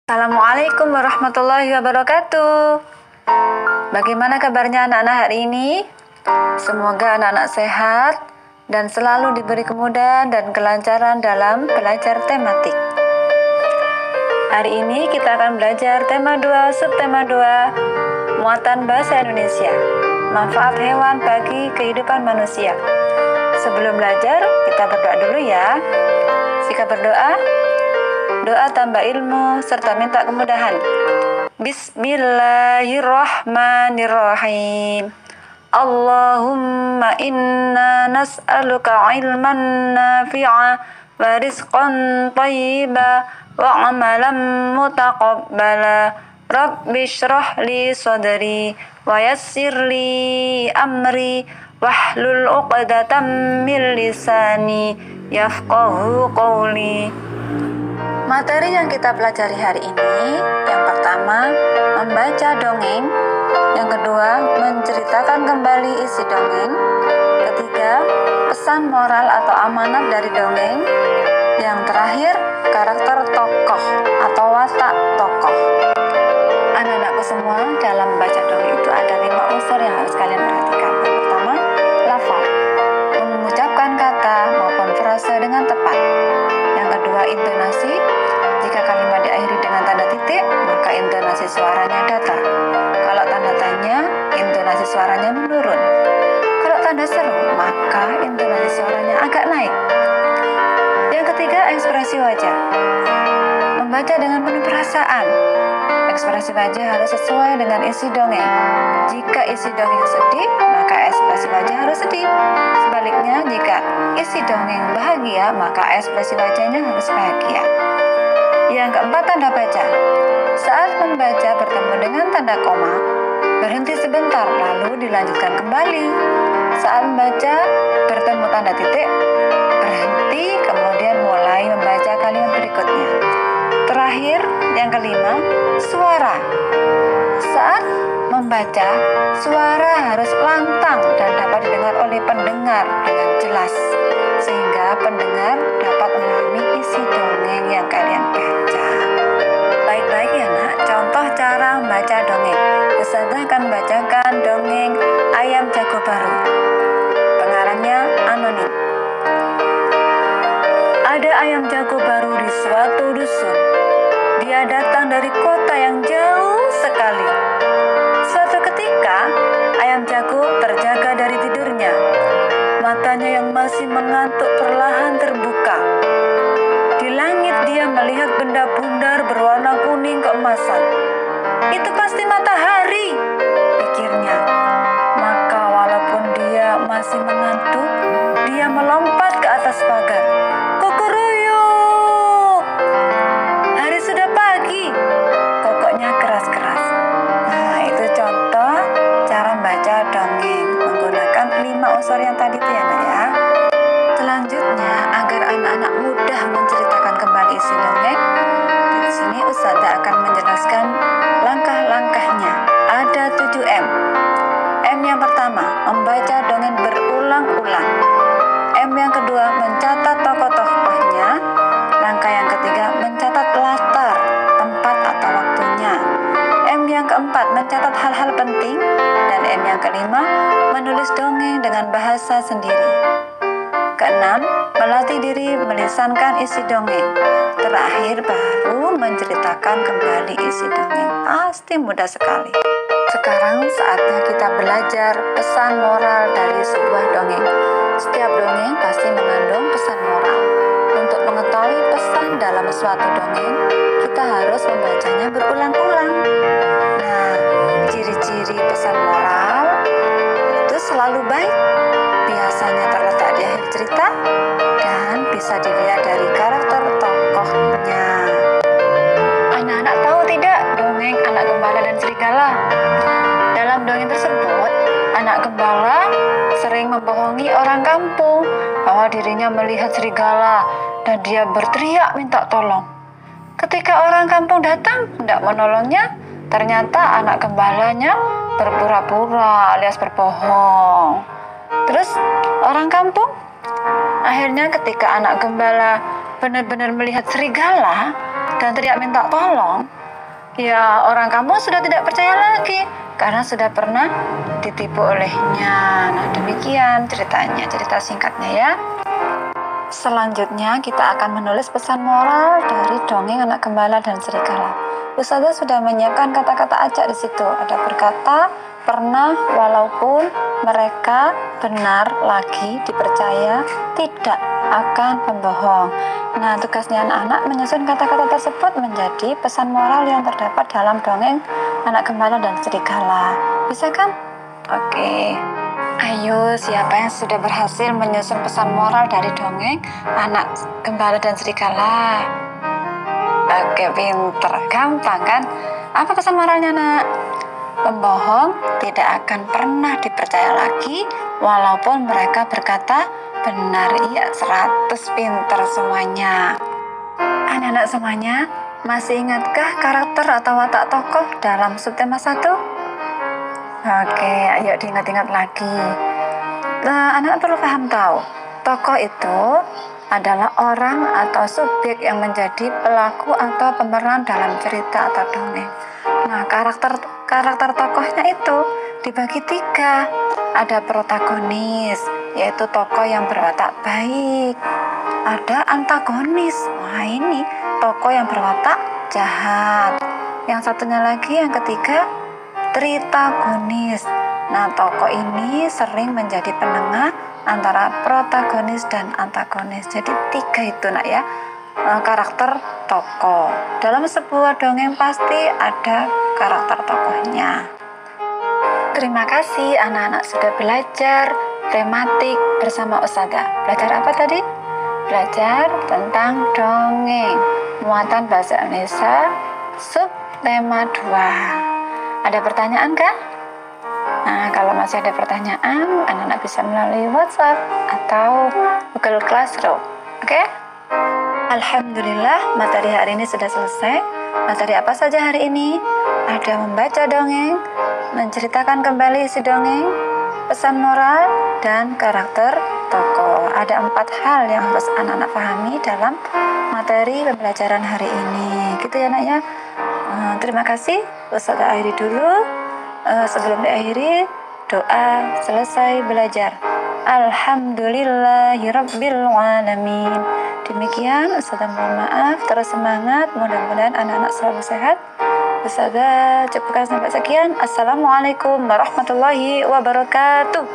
Assalamualaikum warahmatullahi wabarakatuh. Bagaimana kabarnya anak-anak hari ini? Semoga anak-anak sehat dan selalu diberi kemudahan dan kelancaran dalam belajar tematik. Hari ini kita akan belajar tema 2, subtema 2, muatan bahasa Indonesia, manfaat hewan bagi kehidupan manusia. Sebelum belajar, kita berdoa dulu ya. Jika berdoa, doa tambah ilmu serta minta kemudahan. Bismillahirrahmanirrahim. Allahumma inna nas'aluka ilman nafi'a wa rizqan thayyiba wa amalan mutaqabbala. Rabbi shrah li sadri wa yassir li amri wahlul 'uqdatam min lisani yafqahu qawli. Materi yang kita pelajari hari ini, yang pertama, membaca dongeng, yang kedua, menceritakan kembali isi dongeng, ketiga, pesan moral atau amanat dari dongeng, yang terakhir, karakter tokoh atau watak tokoh. Anak-anakku semua, dalam membaca dongeng itu ada 5 unsur yang harus kalian perhatikan. Yang pertama, lafal, mengucapkan kata maupun frase dengan tepat. Yang kedua, intonasi. Jika kalimat diakhiri dengan tanda titik, maka intonasi suaranya datar. Kalau tanda tanya, intonasi suaranya menurun. Kalau tanda seru, maka intonasi suaranya agak naik. Yang ketiga, ekspresi wajah. Membaca dengan penuh perasaan. Ekspresi wajah harus sesuai dengan isi dongeng. Jika isi dongeng sedih, maka ekspresi wajah harus sedih. Sebaliknya, jika isi dongeng bahagia, maka ekspresi wajahnya harus bahagia. Yang keempat, tanda baca. Saat membaca bertemu dengan tanda koma, berhenti sebentar lalu dilanjutkan kembali. Saat membaca bertemu tanda titik, berhenti kemudian mulai membaca kalimat berikutnya. Terakhir, yang kelima, suara. Saat membaca, suara harus lantang dan dapat didengar oleh pendengar dengan jelas, sehingga pendengar dapat memahami isi dongeng yang kalian baca. Baik-baik ya nak, contoh cara membaca dongeng. Ustazah akan membacakan dongeng Ayam Jago Baru. Pengarangnya anonim. Ada ayam jago baru di suatu dusun. Dia datang dari kota yang jauh sekali. Suatu ketika, ayam jago terjaga dari tidurnya. Matanya yang masih mengantuk perlahan terbuka. Di langit dia melihat benda bundar berwarna kuning keemasan. Itu pasti matahari, pikirnya. Maka walaupun dia masih mengantuk, dia melompat ke atas pagar. Kukuruyuk! Hari sudah pagi, kokoknya keras-keras. Nah, itu contoh cara membaca dongeng menggunakan 5 unsur yang tadi itu ya, Nak, ya. Selanjutnya, agar anak-anak mudah menceritakan kembali isi dongeng, di sini Ustazah akan menjelaskan langkah-langkahnya. Ada 7M. M yang pertama, membaca dongeng berulang-ulang. M yang kedua, mencatat tokoh-tokohnya. Langkah yang ketiga, mencatat latar, tempat atau waktunya. M yang keempat, mencatat hal-hal penting. Dan M yang kelima, menulis dongeng dengan bahasa sendiri. Keenam, melatih diri melisankan isi dongeng. Terakhir baru menceritakan kembali isi dongeng. Pasti mudah sekali. Sekarang saatnya kita belajar pesan moral dari sebuah dongeng. Setiap dongeng pasti mengandung pesan moral. Untuk mengetahui pesan dalam suatu dongeng, kita harus membacanya berulang-ulang. Nah, ciri-ciri pesan moral itu selalu baik. Biasanya terletak di akhir cerita dan bisa dilihat dari karakter tokohnya. Anak-anak tahu tidak dongeng anak gembala dan serigala? Dalam dongeng tersebut, anak gembala sering membohongi orang kampung bahwa dirinya melihat serigala dan dia berteriak minta tolong. Ketika orang kampung datang hendak menolongnya, ternyata anak gembalanya berpura-pura alias berbohong. Terus orang kampung akhirnya ketika anak gembala benar-benar melihat serigala, dan teriak minta tolong, ya orang kampung sudah tidak percaya lagi karena sudah pernah ditipu olehnya. Nah, demikian ceritanya, cerita singkatnya ya. Selanjutnya kita akan menulis pesan moral dari dongeng Anak Gembala dan Serigala. Ustazah sudah menyiapkan kata-kata acak di situ. Ada berkata, pernah walaupun mereka benar lagi dipercaya tidak akan pembohong. Nah, tugasnya anak-anak menyusun kata-kata tersebut menjadi pesan moral yang terdapat dalam dongeng Anak Gembala dan Serigala. Bisa kan? Oke. Ayo, siapa yang sudah berhasil menyusun pesan moral dari dongeng Anak Gembala dan Serigala? Oke, pinter. Gampang kan? Apa pesan moralnya, Nak? Pembohong tidak akan pernah dipercaya lagi walaupun mereka berkata benar. Iya, 100 pinter semuanya. Anak-anak semuanya, masih ingatkah karakter atau watak tokoh dalam subtema 1? Oke, ayo diingat-ingat lagi. Nah, anak perlu paham tahu, tokoh itu adalah orang atau subjek yang menjadi pelaku atau pemeran dalam cerita atau dongeng. Nah, karakter tokohnya itu dibagi 3. Ada protagonis, yaitu tokoh yang berwatak baik. Ada antagonis, wah ini tokoh yang berwatak jahat. Yang satunya lagi, yang ketiga, tritagonis. Nah, tokoh ini sering menjadi penengah antara protagonis dan antagonis. Jadi 3 itu, Nak ya, karakter tokoh. Dalam sebuah dongeng pasti ada karakter tokohnya. Terima kasih anak-anak sudah belajar tematik bersama Ustazah. Belajar apa tadi? Belajar tentang dongeng, muatan bahasa Indonesia, subtema 2. Ada pertanyaan kah? Nah, kalau masih ada pertanyaan, anak-anak bisa melalui WhatsApp atau Google Classroom. Oke? Alhamdulillah, materi hari ini sudah selesai. Materi apa saja hari ini? Ada membaca dongeng, menceritakan kembali isi dongeng, pesan moral, dan karakter tokoh. Ada 4 hal yang harus anak-anak pahami dalam materi pembelajaran hari ini. Gitu ya, Nak ya? Terima kasih. Ustazah akhiri dulu. Sebelum diakhiri, doa selesai belajar. Alhamdulillahirabbil alamin. Demikian, Ustazah mohon maaf, terus semangat, mudah-mudahan anak-anak selalu sehat. Ustazah cukupkan sampai sekian. Assalamualaikum warahmatullahi wabarakatuh.